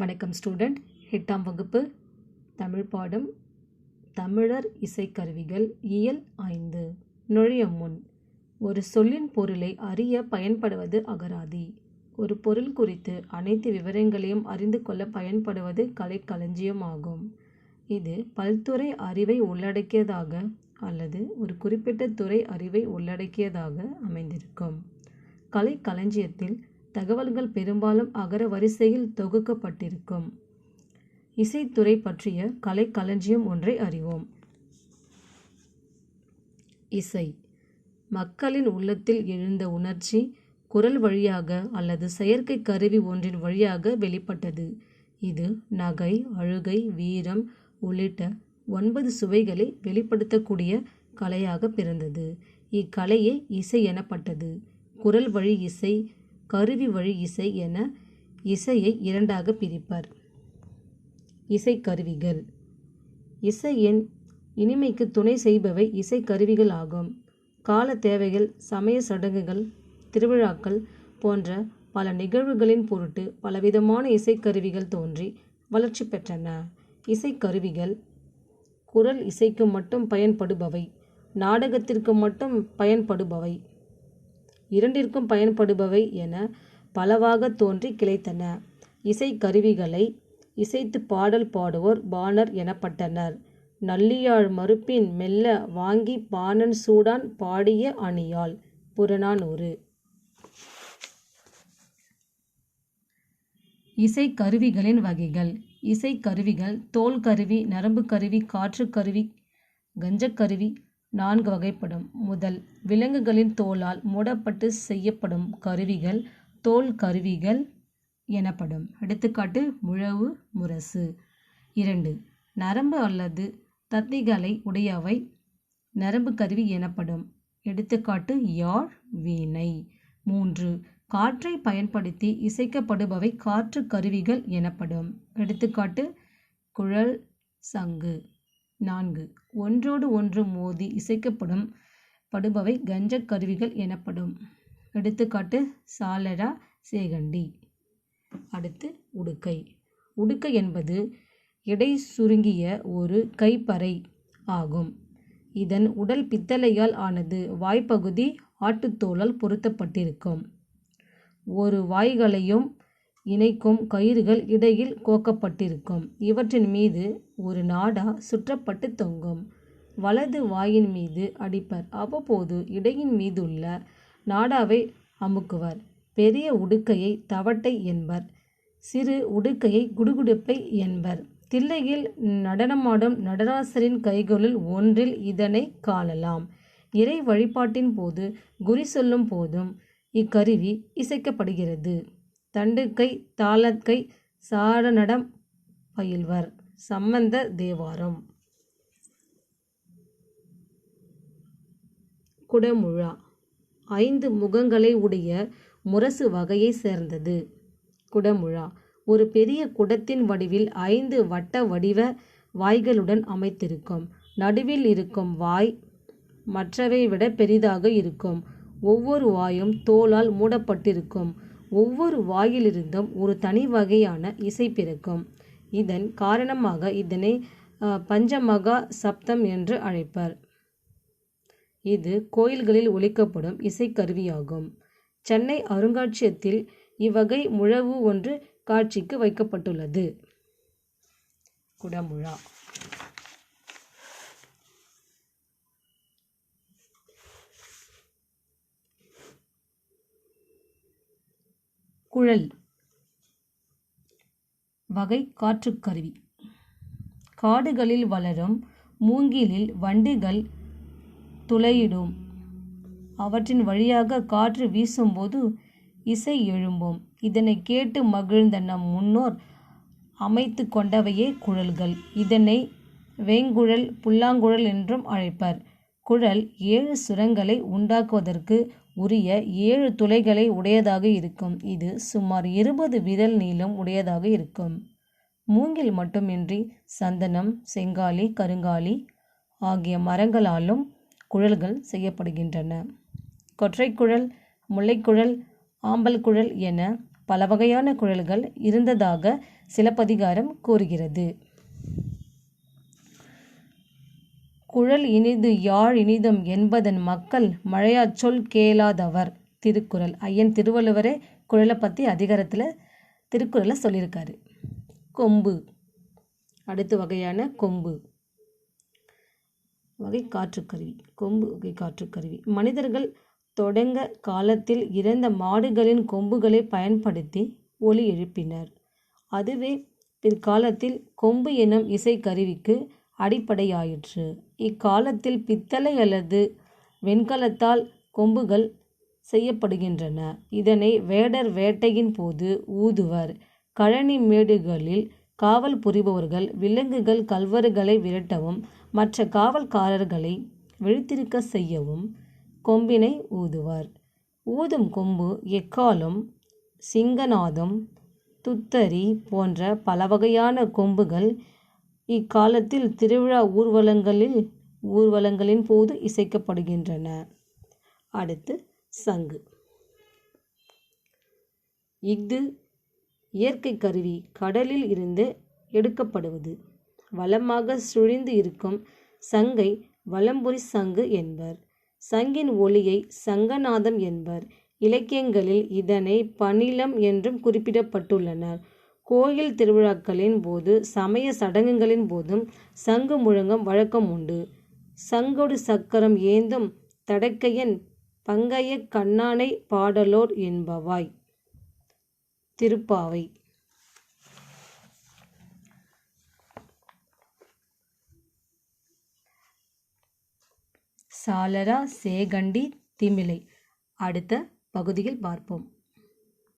வணக்கம் ஸ்டூடெண்ட். 8ஆம் வகுப்பு தமிழ் பாடம் தமிழர் இசைக்கருவிகள் இயல் 5. நுழைய முன் ஒரு சொல்லின் பொருளை அறிய பயன்படுவது அகராதி. ஒரு பொருள் குறித்து அனைத்து விவரங்களையும் அறிந்து கொள்ள பயன்படுவது கலைக்களஞ்சியம் ஆகும். இது பல்துறை அறிவை உள்ளடக்கியதாக அல்லது ஒரு குறிப்பிட்ட துறை அறிவை உள்ளடக்கியதாக அமைந்திருக்கும். கலைக்களஞ்சியத்தில் தகவல்கள் பெரும்பாலும் அகர வரிசையில் தொகுக்கப்பட்டிருக்கும். இசைத்துறை பற்றிய கலைக்களஞ்சியம் ஒன்றை அறிவோம். இசை மக்களின் உள்ளத்தில் எழுந்த உணர்ச்சி குரல் வழியாக அல்லது செயற்கை கருவி ஒன்றின் வழியாக வெளிப்பட்டது. இது நகை, அழுகை, வீரம் உள்ளிட்ட 9 சுவைகளை வெளிப்படுத்தக்கூடிய கலையாக பிறந்தது. இக்கலையே இசை எனப்பட்டது. குரல் வழி இசை, கருவி வழி இசை என இசையை 2ஆக பிரிப்பர். இசைக்கருவிகள் இசையின் இனிமைக்கு துணை செய்பவை இசைக்கருவிகள் ஆகும். கால தேவைகள், சமய சடங்குகள், திருவிழாக்கள் போன்ற பல நிகழ்வுகளின் பொருட்டு பலவிதமான இசைக்கருவிகள் தோன்றி வளர்ச்சி பெற்றன. இசைக்கருவிகள் குரல் இசைக்கு மட்டும் பயன்படுபவை, நாடகத்திற்கு மட்டும் பயன்படுபவை, இரண்டிற்கும் பயன்படுபவை என பலவாக தோன்றி கிளைத்தன. இசைக்கருவிகளை இசைத்து பாடல் பாடுவோர் பாணர் எனப்பட்டனர். நல்லியாழ் மருப்பின் மெல்ல வாங்கி பாணன் சூடான் பாடிய அணியாள். புறநானூறு. இசைக்கருவிகளின் வகைகள். இசைக்கருவிகள் தோல் கருவி, நரம்பு கருவி, காற்று கருவி, கஞ்சக்கருவி 4 வகைப்படும். முதல், விலங்குகளின் தோலால் மூடப்பட்டு செய்யப்படும் கருவிகள் தோல் கருவிகள் எனப்படும். எடுத்துக்காட்டு முழவு, முரசு. 2, நரம்பு அல்லது தத்திகளை உடையவை நரம்பு கருவி எனப்படும். எடுத்துக்காட்டு யாழ், வீணை. 3, காற்றை பயன்படுத்தி இசைக்கப்படுபவை காற்று கருவிகள் எனப்படும். எடுத்துக்காட்டு குழல், சங்கு. 4, ஒன்றோடு ஒன்று மோதி இசைக்கப்படுபவை கஞ்சக் கருவிகள் எனப்படும். எடுத்துக்காட்டு சாளரா, சேகண்டி. அடுத்து உடுக்கை. உடுக்கை என்பது இடை சுருங்கிய ஒரு கைப்பறை ஆகும். இதன் உடல் பித்தளையால் ஆனது. வாய்ப்பகுதி ஆட்டுத்தோலால் பொருத்தப்பட்டிருக்கும். ஒரு வாய்களையும் இணைக்கும் கயிறுகள் இடையில் கோக்கப்பட்டிருக்கும். இவற்றின் மீது ஒரு நாடா சுற்றப்பட்டு தொங்கும். வலது வாயின் மீது அடிப்பர். அவ்வப்போது இடையின் மீதுள்ள நாடாவை அமுக்குவர். பெரிய உடுக்கையை தவட்டை என்பர். சிறு உடுக்கையை குடுகுடுப்பை என்பர். தில்லையில் நடனமாடும் நடராசரின் கைகளுள் ஒன்றில் இதனை காணலாம். இறை வழிபாட்டின் போது குறி சொல்லும் போதும் இக்கருவி இசைக்கப்படுகிறது. தண்டுக்கை, தாளக்கை சாரநடம் பயில்வர். சம்பந்த தேவாரம். குடமுழா 5 முகங்களை உடைய முரசு வகையை சேர்ந்தது. குடமுழா ஒரு பெரிய குடத்தின் வடிவில் 5 வட்ட வடிவ வாய்களுடன் அமைத்திருக்கும். நடுவில் இருக்கும் வாய் மற்றவை விட பெரிதாக இருக்கும். ஒவ்வொரு வாயும் தோலால் மூடப்பட்டிருக்கும். ஒவ்வொரு வாயிலிருந்தும் ஒரு தனி வகையான இசை பிறக்கும். இதன் காரணமாக இதனை பஞ்சமகா சப்தம் என்று அழைப்பர். இது கோயில்களில் ஒலிக்கப்படும் இசைக்கருவியாகும். சென்னை அருங்காட்சியகத்தில் இவ்வகை முழவு ஒன்று காட்சிக்கு வைக்கப்பட்டுள்ளது. குடமுழா. குழல் வகை காற்றுக்கருவி. காடுகளில் வளரும் மூங்கிலில் வண்டுகள் துளையிடும். அவற்றின் வழியாக காற்று வீசும்போது இசை எழும்பும். இதனை கேட்டு மகிழ்ந்த நம் முன்னோர் அமைத்து கொண்டவையே குழல்கள். இதனை வேங்குழல், புல்லாங்குழல் என்றும் அழைப்பர். குழல் 7 சுரங்களை உண்டாக்குவதற்கு உரிய 7 துளைகளை உடையதாக இருக்கும். இது சுமார் 20 விரல் நீளம் உடையதாக இருக்கும். மூங்கில் மட்டுமின்றி சந்தனம், செங்காலி, கருங்காலி ஆகிய மரங்களாலும் குழல்கள் செய்யப்படுகின்றன. கொற்றைக்குழல், முல்லைக்குழல், ஆம்பல் குழல் என பல வகையான குழல்கள் இருந்ததாக சிலப்பதிகாரம் கூறுகிறது. குழல் இனிது யாழ் இனிதும் என்பதன் மக்கள் மழையாச் சொல் கேளாதவர். திருக்குறள். ஐயன் திருவள்ளுவரே குழலை பற்றி அதிகாரத்தில் திருக்குறளை சொல்லியிருக்காரு. கொம்பு. அடுத்த வகையான கொம்பு வகை காற்றுக்கருவி. கொம்பு வகை காற்றுக்கருவி. மனிதர்கள் தொடங்க காலத்தில் இறந்த மாடுகளின் கொம்புகளை பயன்படுத்தி ஒலி எழுப்பினர். அதுவே பிற்காலத்தில் கொம்பு எனும் இசைக்கருவிக்கு அடிப்படையாயிற்று. இக்காலத்தில் பித்தளை அல்லது வெண்கலத்தால் கொம்புகள் செய்யப்படுகின்றன. இதனை வேடர் வேட்டையின் போது ஊதுவர். கழனி மேடுகளில் காவல் புரிபவர்கள் விலங்குகள் கள்வர்களை விரட்டவும் மற்ற காவல்காரர்களை விழித்திருக்க செய்யவும் கொம்பினை ஊதுவர். ஊதும் கொம்பு எக்காலம், சிங்கநாதம், துத்தரி போன்ற பல வகையான கொம்புகள் இக்காலத்தில் திருவிழா ஊர்வலங்களின் போது இசைக்கப்படுகின்றன. அடுத்து சங்கு. இஃது இயற்கை கருவி. கடலில் இருந்து எடுக்கப்படுவது. வளமாக சுழிந்து இருக்கும் சங்கை வலம்புரி சங்கு என்பர். சங்கின் ஒலியை சங்கநாதம் என்பர். இலக்கியங்களில் இதனை பணிலம் என்றும் குறிப்பிடப்பட்டுள்ளனர். கோயில் திருவிழாக்களின் போது சமய சடங்குகளின் போதும் சங்கு முழங்கும் வழக்கம் உண்டு. சங்கொடு சக்கரம் ஏந்தும் தடக்கையன் பங்கைய கண்ணானை பாடலோர் என்பவாய். திருப்பாவை. சாளரா சேகண்டி திமிலை. அடுத்த பகுதியில் பார்ப்போம்.